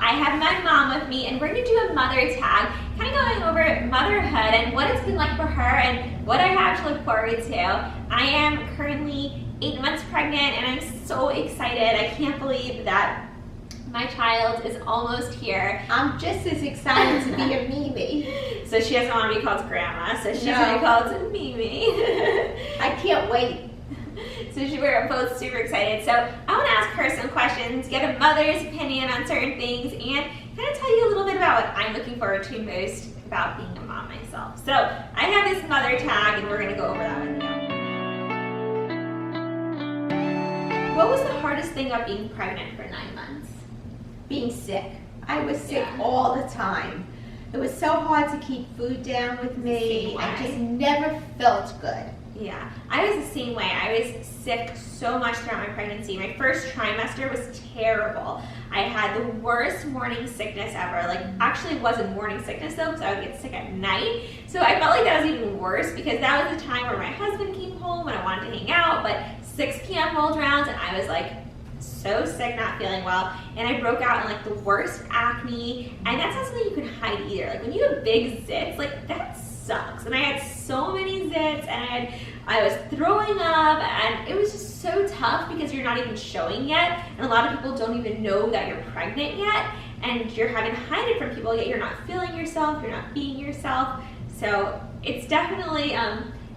I have my mom with me, and we're going to do a mother tag, kind of going over motherhood and what it's been like for her and what I have to look forward to. I am currently 8 months pregnant, and I'm so excited. I can't believe that my child is almost here. I'm just as excited to be a Mimi. So she doesn't want to be called Grandma, so she's going to be called Mimi. I can't wait. So we're both super excited. So I want to ask her some questions, get a mother's opinion on certain things, and kind of tell you a little bit about what I'm looking forward to most about being a mom myself. So I have this mother tag, and we're going to go over that with you. What was the hardest thing about being pregnant for 9 months? Being sick. I was sick all the time. It was so hard to keep food down with me. I just never felt good. Yeah, I was the same way. I was sick so much throughout my pregnancy. My first trimester was terrible. I had the worst morning sickness ever. Like, actually it wasn't morning sickness though, because I would get sick at night. So I felt like that was even worse, because that was the time where my husband came home and I wanted to hang out, but 6 p.m. rolled around and I was like so sick, not feeling well, and I broke out in like the worst acne, and that's not something you can hide either. Like when you have big zits, like that sucks. And I had so many zits, and I was throwing up, and it was just so tough because you're not even showing yet, and a lot of people don't even know that you're pregnant yet, and you're having to hide it from people, yet you're not feeling yourself, you're not being yourself. So it's definitely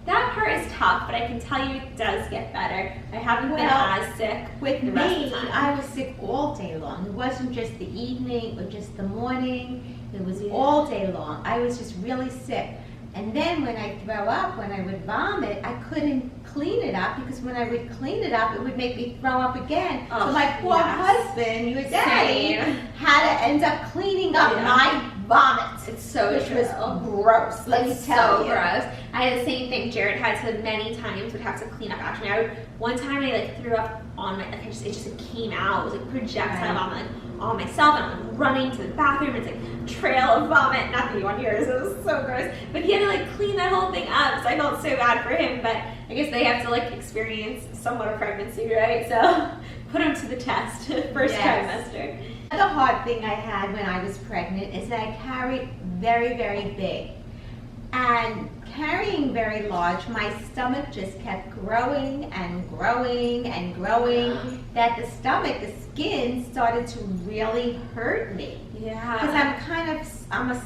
that part is tough, but I can tell you it does get better. I haven't been as sick with the rest me. of the time. I was sick all day long. It wasn't just the evening or just the morning. It was all day long. I was just really sick. And then when I throw up, when I would vomit, I couldn't clean it up, because when I would clean it up, it would make me throw up again. Oh, so my poor husband, your daddy, Same. had to end up cleaning up my vomit. It's so which true. was gross. Let me tell so you. gross. I had the same thing. Jared had to many times would have to clean up after me. One time I like threw up on my, like it just came out. It was like projectile vomit on myself, and I'm like running to the bathroom. It's like trail of vomit. Not that you want to hear this. It was so gross. But he had to like clean that whole thing up. So I felt so bad for him. But I guess they have to like experience somewhat of pregnancy, right? So put him to the test first trimester. The hard thing I had when I was pregnant is that I carried very, very big. And carrying very large, my stomach just kept growing and growing and growing, that the stomach, the skin started to really hurt me. Yeah. Because I'm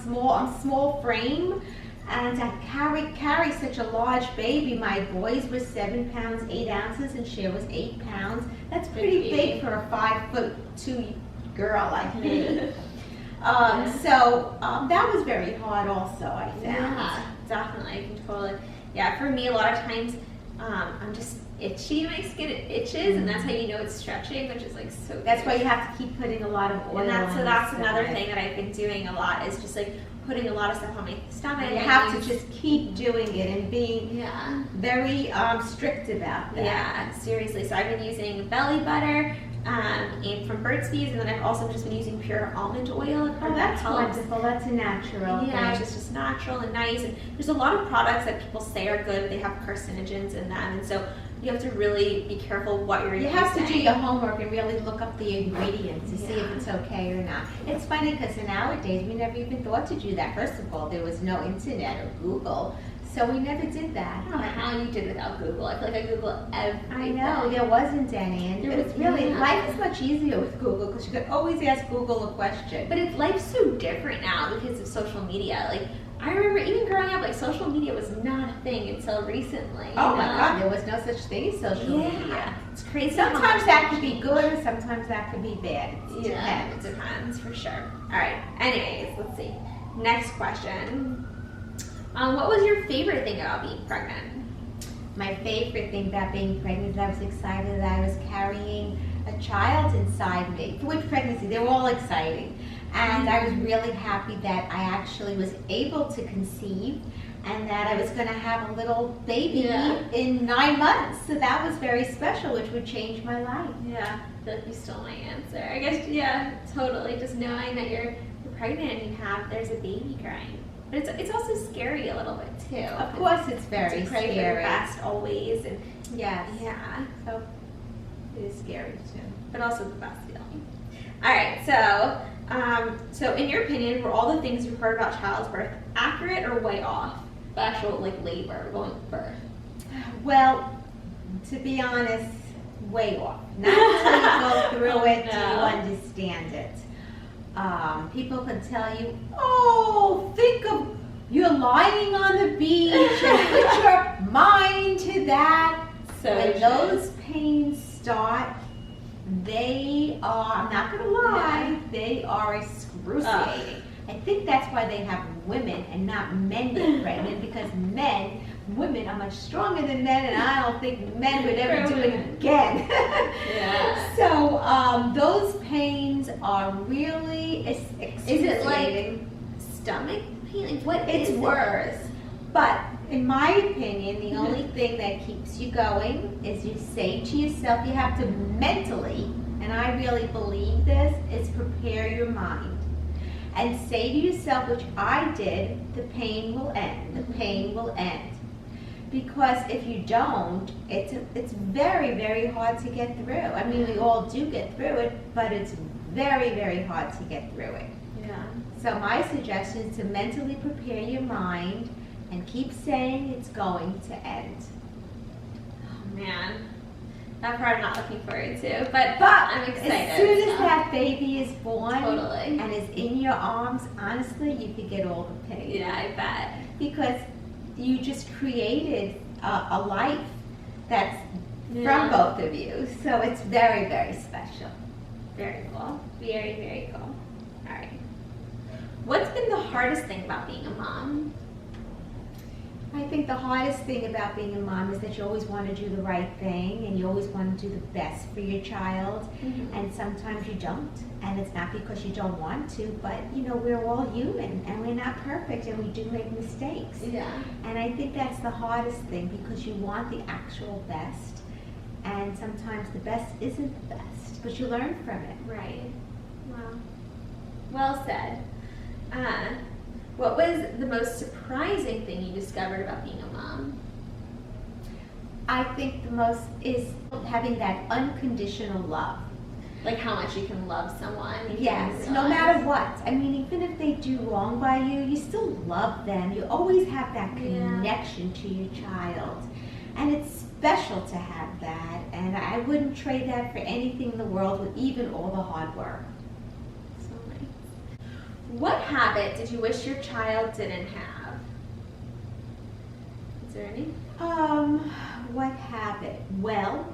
small frame, and I carry such a large baby. My boys were 7 pounds, 8 ounces, and Cher was 8 pounds. That's pretty big for a 5'2" girl like me. So that was very hard also, I found. Yeah, definitely. I can totally. Yeah, for me, a lot of times I'm just itchy. My skin itches, and that's how you know it's stretching, which is like so. That's why you have to keep putting a lot of oil. And on that's the another stomach. thing that I've been doing a lot, is just like putting a lot of stuff on my stomach. You have to just keep doing it and being very strict about that. Yeah, seriously. So I've been using belly butter and from Burt's Bees, and then I've also just been using pure almond oil. Oh, that's wonderful. That's a natural thing. Yeah, it's just natural and nice. And there's a lot of products that people say are good, but they have carcinogens in them, and so you have to really be careful what you're using. You have to do your homework and really look up the ingredients to see if it's okay or not. It's funny because nowadays we never even thought to do that. First of all, there was no internet or Google, so we never did that. I don't know how you did without Google. I feel like I Google everything. I know, there wasn't any, and it's really, life is much easier with Google, because you could always ask Google a question. But life's so different now because of social media. Like, I remember even growing up, like social media was not a thing until recently. Oh my God, there was no such thing as social media. It's crazy. Sometimes that could be good, and sometimes that could be bad. It depends for sure. All right. Anyways, let's see. Next question. What was your favorite thing about being pregnant? My favorite thing about being pregnant is I was excited that I was carrying a child inside me. With pregnancy, they were all exciting. And I was really happy that I actually was able to conceive, and that I was going to have a little baby in 9 months. So that was very special, which would change my life. Yeah, I feel like you stole my answer. I guess, totally. Just knowing that you're pregnant and there's a baby crying. But it's also scary a little bit too. Of course, it's very to pray scary. for the best always, and yes, so it is scary too, but also the best feeling. All right, so So in your opinion, were all the things you heard about childbirth accurate or way off? The actual like labor, going to birth. Well, to be honest, way off. Not until you go through it do you understand it. People can tell you, oh, think of you're lying on the beach and put your mind to that. So when true. those pains start, they are, I'm not going to lie, they are excruciating. I think that's why they have women and not men get pregnant, because women are much stronger than men, and I don't think men would ever do it again. Yeah. So those pains are really excruciating. Is it like stomach pain? Like what It's is worse. But in my opinion, the only thing that keeps you going is you say to yourself, you have to mentally, and I really believe this, is prepare your mind. And say to yourself, which I did, the pain will end. The pain will end. Because if you don't, it's very, very hard to get through. I mean, we all do get through it, but it's very, very hard to get through it. Yeah. So my suggestion is to mentally prepare your mind and keep saying it's going to end. Oh man. That part I'm not looking forward to, but I'm excited. As soon as that baby is born Totally. and is in your arms, honestly, you could get all the pain. Yeah, I bet. Because you just created a life that's Yeah. from both of you. So it's very, very special. Very cool. Very, very cool. All right. What's been the hardest thing about being a mom? I think the hardest thing about being a mom is that you always want to do the right thing and you always want to do the best for your child. Mm-hmm. And sometimes you don't, and it's not because you don't want to, but you know, we're all human and we're not perfect and we do make mistakes. Yeah. And I think that's the hardest thing, because you want the actual best, and sometimes the best isn't the best, but you learn from it. Right. Wow. Well said. What was the most surprising thing you discovered about being a mom? I think the most is having that unconditional love. Like how much you can love someone. You Yes, didn't no realize. matter what. I mean, even if they do wrong by you, you still love them. You always have that connection to your child. And it's special to have that. And I wouldn't trade that for anything in the world, with even all the hard work. So nice. What habit did you wish your child didn't have? Is there any? What habit? Well,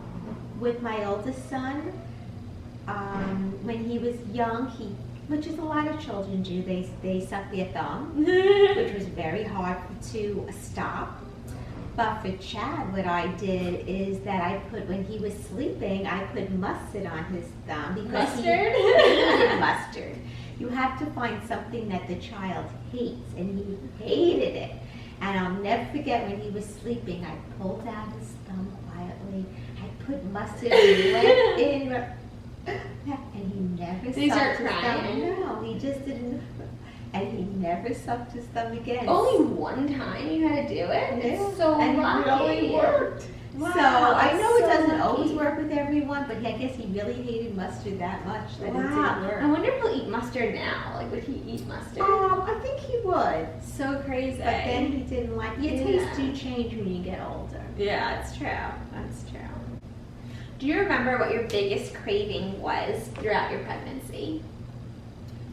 with my oldest son, when he was young, which is a lot of children do, they suck their thumb, which was very hard to stop. But for Chad, what I did is that when he was sleeping, I put mustard on his thumb, because he hated mustard. You have to find something that the child hates, and he hated it. And I'll never forget, when he was sleeping, I pulled out his thumb quietly, I put mustard and went in, and he never Did he start sucked his crying? thumb. No, he just didn't. And he never sucked his thumb again. Only one time you had to do it? Yeah. It's so And it lucky. really worked. Wow, So I know it so doesn't always lucky. work with everyone, but I guess he really hated mustard that much that it didn't Wow. work. I wonder if he'll eat mustard now. Like, would he eat mustard? I think he would. So crazy. But then he didn't like it. Your Yeah. tastes do change when you get older. Yeah, it's true. That's true. Do you remember what your biggest craving was throughout your pregnancy?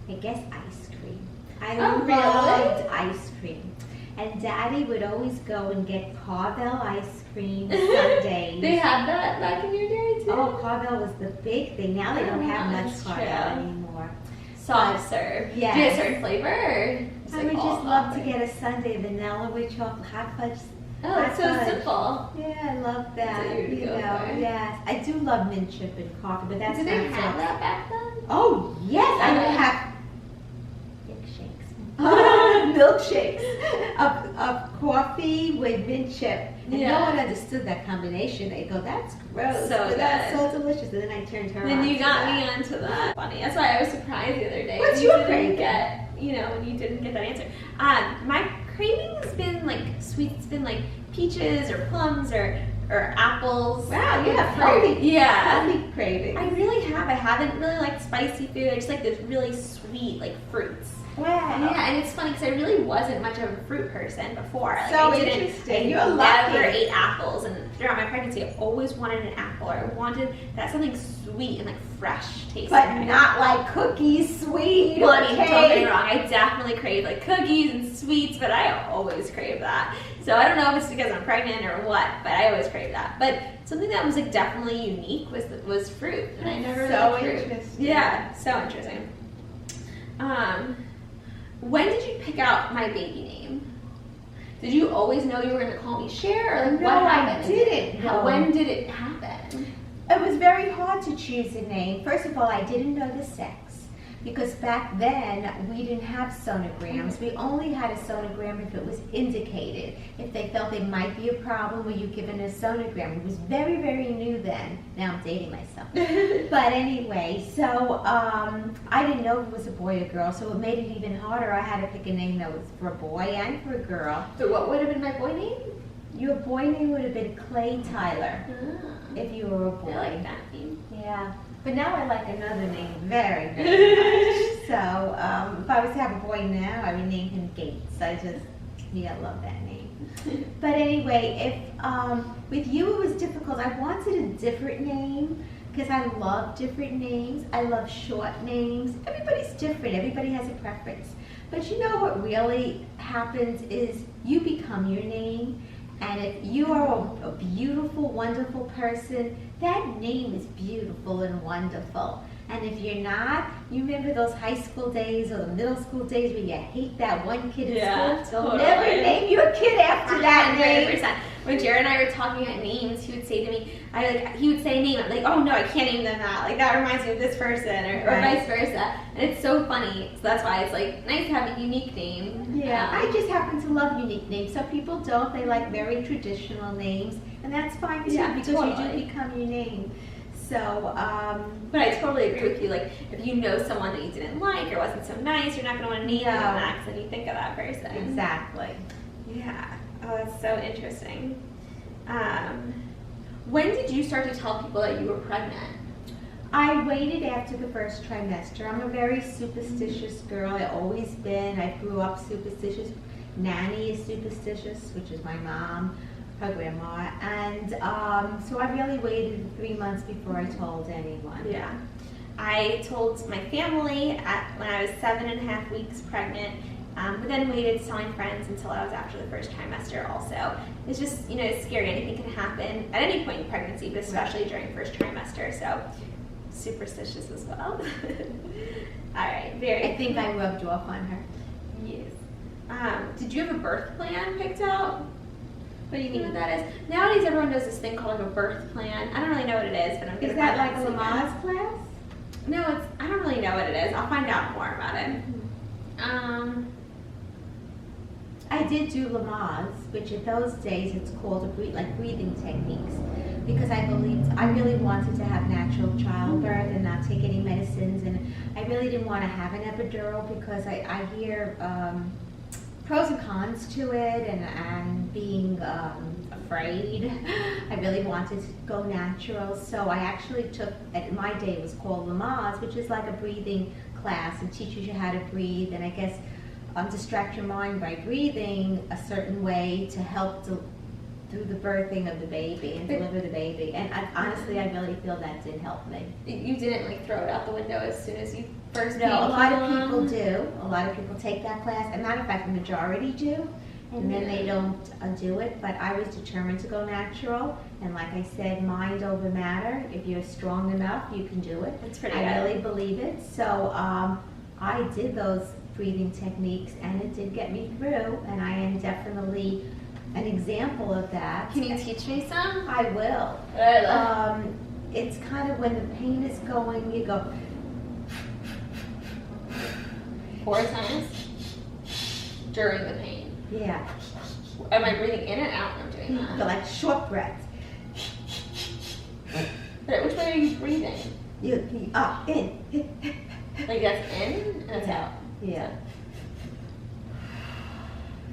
I guess ice cream. I Oh, loved really? ice cream. And Daddy would always go and get Carvel ice cream Sundays. They had that back in your day too? Oh, Carvel was the big thing. Now they don't have much That's Carvel true. anymore. Soft serve. Yes. Do you have a certain flavor? Or just I like would all just love to flavors? get a sundae vanilla with chocolate hot fudge. Oh, it's so hot fudge. simple. Yeah, I love that. That's what you would You go know, for. yes. I do love mint chip and coffee, but that's Did they not have so. that back then? Oh, yes, I would Yeah. have milkshakes of coffee with mint chip. And Yeah. no one understood that combination. They go, that's gross. So but that's good. so delicious. And then I turned her Then on you to got that. me onto that. Funny. That's why I was surprised the other day. What's when your you didn't craving? get, when you didn't get that answer. My craving's been like sweet. It's been like peaches or plums or or apples. Wow, you with have fruit. healthy, Yeah. healthy cravings. I really have. I haven't really liked spicy food. I just like those really sweet, like fruits. Wow. Yeah, and it's funny because I really wasn't much of a fruit person before. Like, So I didn't, interesting. I You're never lucky. ate apples, and throughout my pregnancy, I always wanted an apple, or I wanted that something sweet and like fresh tasting. But not like cookies, sweet, Well, or I mean, don't get me cake. wrong. I definitely crave like cookies and sweets, but I always crave that. So I don't know if it's because I'm pregnant or what, but I always crave that. But something that was like definitely unique was fruit, and I never So liked fruit. interesting. Yeah, so interesting. When did you pick out my baby name? Did you always know you were going to call me Cher, or like No, what I happened? didn't. No. When did it happen? It was very hard to choose a name. First of all, I didn't know the sex because back then we didn't have sonograms. We only had a sonogram if it was indicated. If they felt there might be a problem, were you given a sonogram? It was very, very new then. Now I'm dating myself. But anyway, so I didn't know if it was a boy or girl, so it made it even harder. I had to pick a name that was for a boy and for a girl. So what would have been my boy name? Your boy name would have been Clay Tyler if you were a boy. I like that name. Yeah, but now I like another name very, very much. So if I was to have a boy now, I would name him Gates. I love that name. But anyway, if with you it was difficult. I wanted a different name because I love different names. I love short names. Everybody's different. Everybody has a preference. But you know what really happens is you become your name. And if you are a beautiful, wonderful person, that name is beautiful and wonderful. And if you're not, you remember those high school days or the middle school days where you hate that one kid in school? They'll never name you a kid after that name. 100%. When Jared and I were talking at names, he would say to me, he would say a name, I'm like, oh no, I can't name them that. Like, that reminds me of this person, or Right. vice versa. And it's so funny. So that's why it's like nice to have a unique name. Yeah, I just happen to love unique names. Some people don't. They like very traditional names. And that's fine too, Yeah, because you totally. do become your name. So, But I totally agree with you. Like, if you know someone that you didn't like or wasn't so nice, you're not going to want to name them No. that because then you think of that person. exactly. Yeah. Oh, that's so interesting. When did you start to tell people that you were pregnant? I waited after the first trimester. I'm a very superstitious girl. I've always been. I grew up superstitious. Nanny is superstitious, which is my mom, her grandma. And so I really waited 3 months before I told anyone. Yeah. I told my family when I was 7.5 weeks pregnant, but then waited to tell my friends until I was after the first trimester also. It's just, it's scary. Anything can happen at any point in pregnancy, but especially during first trimester. So superstitious as well. All right, I think I rubbed off on her. Yes. Did you have a birth plan picked out? What do you think what that is? Nowadays, everyone does this thing called like a birth plan. I don't really know what it is, but I'm gonna Is that find like out a soon. Lamaze class? No, I don't really know what it is. I'll find out more about it. I did do Lamaze, which in those days it's called breathing techniques, because I really wanted to have natural childbirth and not take any medicines, and I really didn't want to have an epidural because I hear pros and cons to it, and being afraid. I really wanted to go natural, so I actually took, in my day it was called Lamaze, which is like a breathing class and teaches you how to breathe, and I guess distract your mind by breathing a certain way to help through the birthing of the baby and deliver the baby. And honestly, I really feel that did help me. You didn't like throw it out the window as soon as you first No, came a lot of along? people do. A lot of people take that class. As a matter of fact, the majority do. And then they don't do it. But I was determined to go natural. And like I said, mind over matter. If you're strong enough, you can do it. That's pretty I good. really believe it. So I did those breathing techniques, and it did get me through. And I am definitely an example of that. Can you teach me some? I will. Good. It's kind of when the pain is going, you go 4 times during the pain. yeah. Am I breathing in and out when I'm doing that? Go like short breaths. But which way are you breathing? You up, in. Like that's in and that's out. Yeah.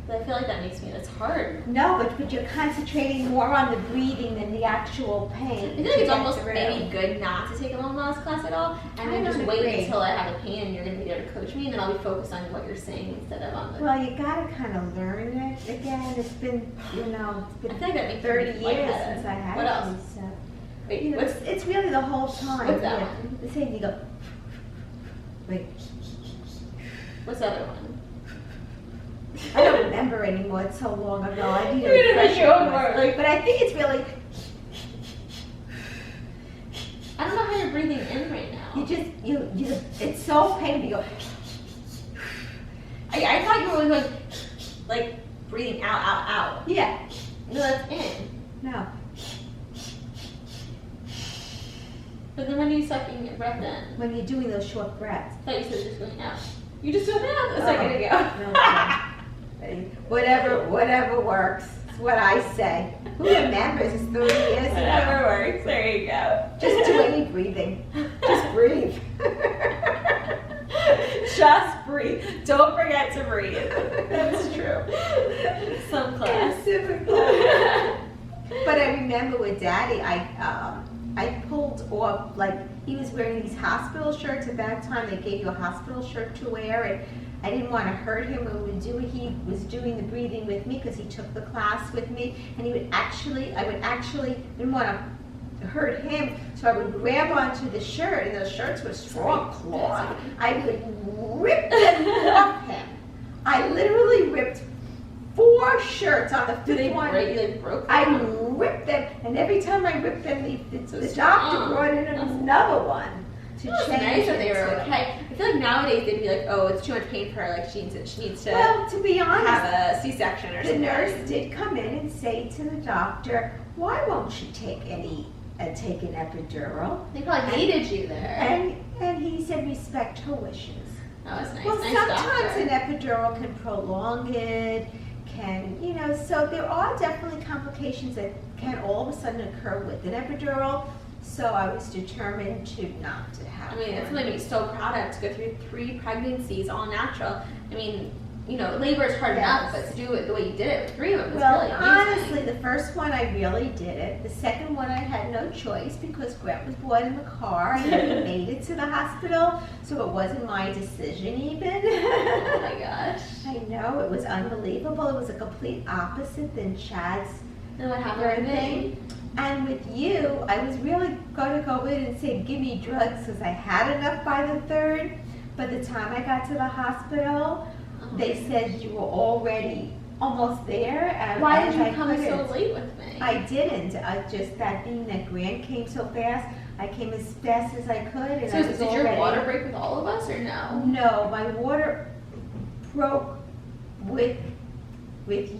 But I feel like that makes me, that's hard. No, but you're concentrating more on the breathing than the actual I pain. feel like it's almost maybe good not to take a Lamaze class at all, and then just wait until I have a pain and you're going to be there to coach me, and then I'll be focused on what you're saying instead of on the... Well, you gotta kind of learn it again. It's been, you know, it's I feel like that makes 30 me years lightheaded. since I had What else? these, so. Wait, You know, what's... it's really the whole time. What's that yeah. one? The same, you go, wait. What's the other one? I don't remember anymore. It's so long ago. I need to You're gonna refresh make your own it. word, like- But I think it's really, I don't know how you're breathing in right now. you just, it's so painful. You go, I thought you were really going, like, breathing out. yeah, No, that's in. no. But then when are you sucking your breath in? When you're doing those short breaths. I thought you said it was just going out. You just did that a second ago. No, whatever works. It's what I say. Who remembers? It's 30 years ago. Whatever works. There you go. Just do any breathing. Just breathe. Just breathe. Don't forget to breathe. That's true. Some class. It's difficult. But I remember with Daddy, I pulled off, like, he was wearing these hospital shirts. At that time, they gave you a hospital shirt to wear, and I didn't want to hurt him when we would do it. He was doing the breathing with me because he took the class with me, and I would actually, didn't want to hurt him, so I would grab onto the shirt, and those shirts were strong cloth. I would rip them off him. I literally ripped 4 shirts on the Did they fifth one. break? They broke I them? ripped them, and every time I ripped them, the So doctor strong. brought in another one to It's change nice that they it were to. okay. I feel like nowadays they'd be like, oh, it's too much pain for her. Like she needs to Well, to be honest, have a C-section or the something. nurse did come in and say to the doctor, "Why won't you take an epidural?" They probably hated you there. And he said, "Respect her wishes." That was nice. Well, Nice sometimes doctor. an epidural can prolong it, so there are definitely complications that can all of a sudden occur with an epidural. So I was determined not to have I mean, it's one. something to be so proud of, to go through 3 pregnancies, all natural. I mean, you know, labor is hard Yes. enough, but to do it the way you did it with 3 of them was Well, really amazing. honestly, the first one I really did it. The second one I had no choice because Grant was born in the car and he made it to the hospital, so it wasn't my decision even. Oh my gosh. I know, it was unbelievable. It was a complete opposite than Chad's And what happened with me? And with you, I was really going to go in and say, give me drugs because I had enough by the 3rd. By the time I got to the hospital, they said you were already almost there. And Why did I you come so couldn't. late with me? I didn't. Just that being that Grant came so fast, I came as fast as I could. And So I was did your already, water break with all of us or no? No, my water broke with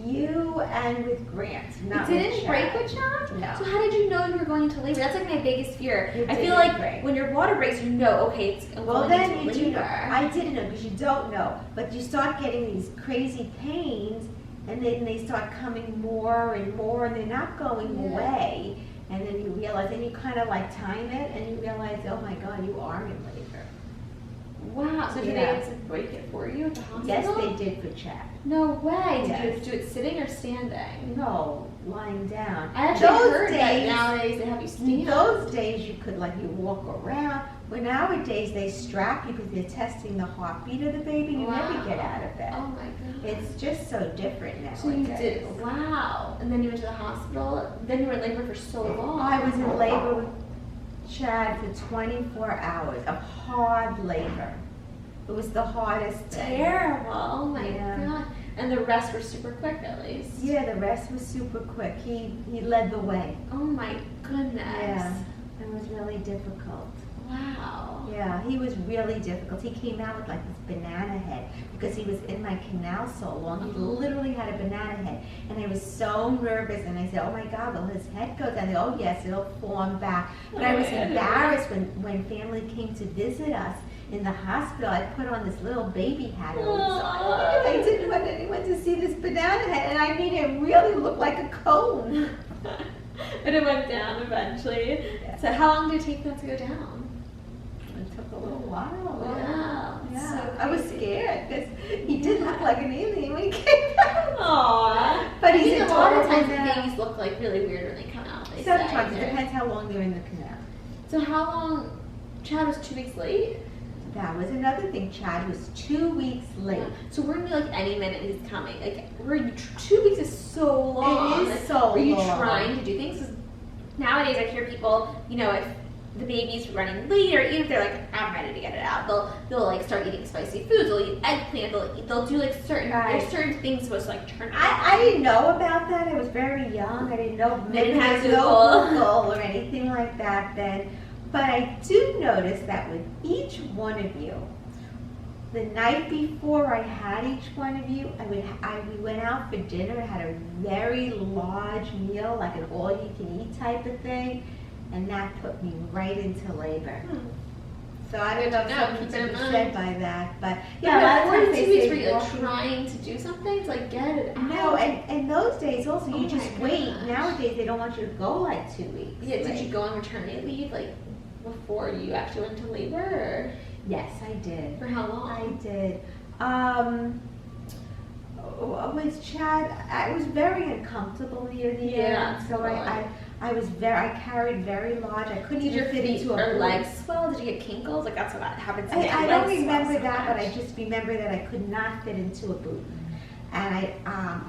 you and with Grant, not It with didn't Chad. break with Chad? No. So how did you know you were going into labor? That's like my biggest fear. It I feel didn't like break. when your water breaks, you know, okay, it's I'm Well, going then into you do know. labor. I didn't know because you don't know. But you start getting these crazy pains, and then they start coming more and more, and they're not going Yeah. away. And then you realize, and you kind of like time it, and you realize, oh my God, you are in labor. Wow. So did Yeah. they have to break it for you at the hospital? Yes, they did for Chad. No way. Did Yes. you do it sitting or standing? No, lying down. I actually Those heard that days- nowadays they have you stand. Those days you could you walk around. But nowadays they strap you because they're testing the heartbeat of the baby. You never Wow. get out of bed. Oh my god. It's just so different nowadays. So you did, wow. And then you went to the hospital. Then you were in labor for so long. I was in labor with Chad for 24 hours of hard labor. It was the hardest thing. Terrible. Oh my Yeah. god. And the rest were super quick at least. Yeah, the rest was super quick. He led the way. Oh my goodness. Yeah, it was really difficult. Wow. Yeah, he was really difficult. He came out with like this banana head because he was in my canal so long. He literally had a banana head. And I was so nervous. And I said, oh my God, will his head go down? They, oh yes, it'll form back. But I was embarrassed when family came to visit us in the hospital. I put on this little baby hat over his eye. I didn't want anyone to see this banana head. And I made it really look like a cone. But it went down eventually. Yeah. So how long did it take that to go down? It took a little while. Wow. Yeah. So I was crazy. scared because he did look like an alien when he came out. Aww. But I he's think a lot of adorable times now. babies look like really weird when they come out. They Sometimes say. it depends how long they're in the canal. So how long? Chad was 2 weeks late. That was another thing. Chad was 2 weeks late. So we're gonna be like any minute he's coming. Like 2 weeks is so long. It is so Are you long. trying to do things? 'Cause nowadays I hear people, you know, if the baby's running late or even if they're like, I'm ready to get it out, they'll like start eating spicy foods. They'll eat eggplant. They'll do like certain Right. there's certain things supposed to like turn. I didn't know about that. I was very young. I didn't know. Maybe Didn't have there's no Google. Google or anything like that then. But I do notice that with each one of you, the night before I had each one of you, we went out for dinner and had a very large meal, like an all-you-can-eat type of thing, and that put me right into labor. So I don't know if something to be said by that, but yeah, a lot of times they 2 weeks say were you like walking- trying to do something to like get it out? No, and those days also Oh you just my wait. gosh. Nowadays they don't want you to go like 2 weeks. Yeah, did late. you go on maternity leave like before you actually went into labor? Or Yes, I did. for how long? I did. With Chad, I was very uncomfortable near the Yeah, end, so I carried very large. I couldn't Did your even fit feet into a or boot. legs swell? Did you get kinkles? Like that's what happens to me. I My don't legs swell remember so that, but I much. just remember that I could not fit into a boot, and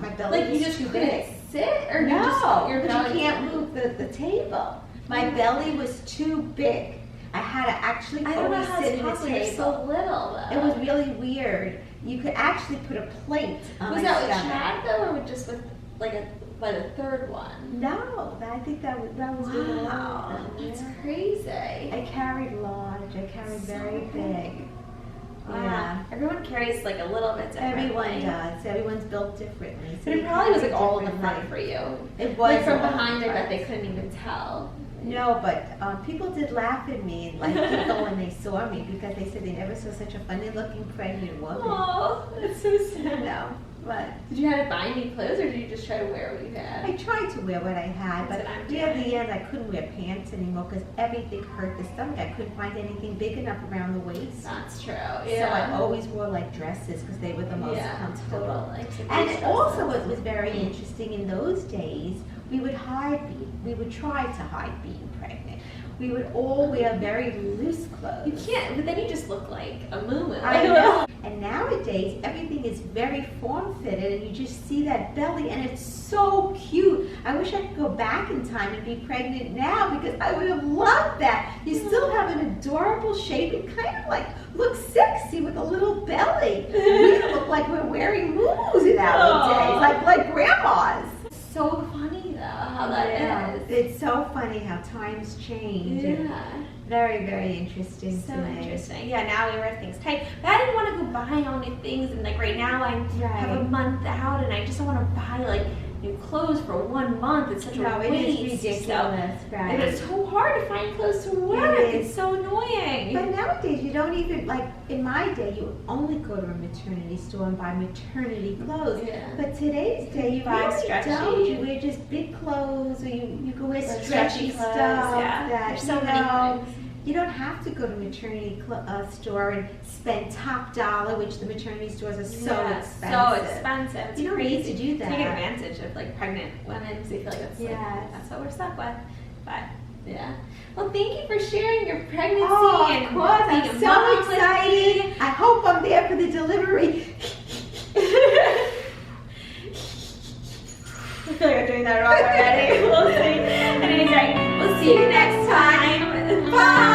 my belly Like was you just too couldn't big. sit, or No, you just your because belly you can't move the table. My belly was too big. I had to actually I don't know always how sit it's in the possible. You're table. so little though. It was really weird. You could actually put a plate on Was my that with stomach. Chad though, or with just with by the third one? No, I think that was with all Wow, of them. that's Yeah. crazy. I carried large. I carried So very big. Wow. Yeah. Everyone carries like a little bit differently. Everyone does. Everyone's built differently. So But it you probably was carry like all in the differently. front for you. It was Like from all in behind, the I bet front. they couldn't even tell. No, but people did laugh at me and like giggle when they saw me because they said they never saw such a funny-looking pregnant woman. Oh, that's so sad. No, but Did you have to buy any clothes, or did you just try to wear what you had? I tried to wear what I had, That's but what I'm near doing. the end I couldn't wear pants anymore because everything hurt the stomach. I couldn't find anything big enough around the waist. That's true. So I always wore like dresses because they were the most comfortable. Totally. And also it was very interesting in those days, we would try to hide being pregnant. We would all wear very loose clothes. You can't, but then you just look like a moo-moo. I know. And nowadays, everything is very form-fitted, and you just see that belly, and it's so cute. I wish I could go back in time and be pregnant now because I would have loved that. You still have an adorable shape. It kind of like looks sexy with a little belly. We look like we're wearing moo-moos in our days, like grandmas. So funny though, how that is. It's so funny how times change. and Yeah. Very, very interesting So to me. interesting. Yeah, now we wear things tight. But I didn't want to go buy all new things, and like right now I have a Right. month out, and I just don't want to buy like new clothes for 1 month. It's such No, a it waste. is ridiculous, So, right? and it's so hard to find clothes to wear. It is. It's so annoying. But nowadays, you don't even, like, in my day, you would only go to a maternity store and buy maternity clothes. Yeah. But today's day, you buy really stretchy. don't. You wear just big clothes, or you can wear Like stretchy clothes, stuff. yeah. That, There's so you many know, things. you don't have to go to a maternity store and spend top dollar, which the maternity stores are so Yeah, expensive. So expensive. It's You don't crazy. need to do that. Take advantage of like pregnant women because they feel like that's Yes. that's what we're stuck with. But yeah. Well, thank you for sharing your pregnancy Oh, and of course, being I'm a so mom with excited. me. I hope I'm there for the delivery. I feel like I'm doing that wrong already. We'll see. Anyways, right, we'll see you next time. Bye.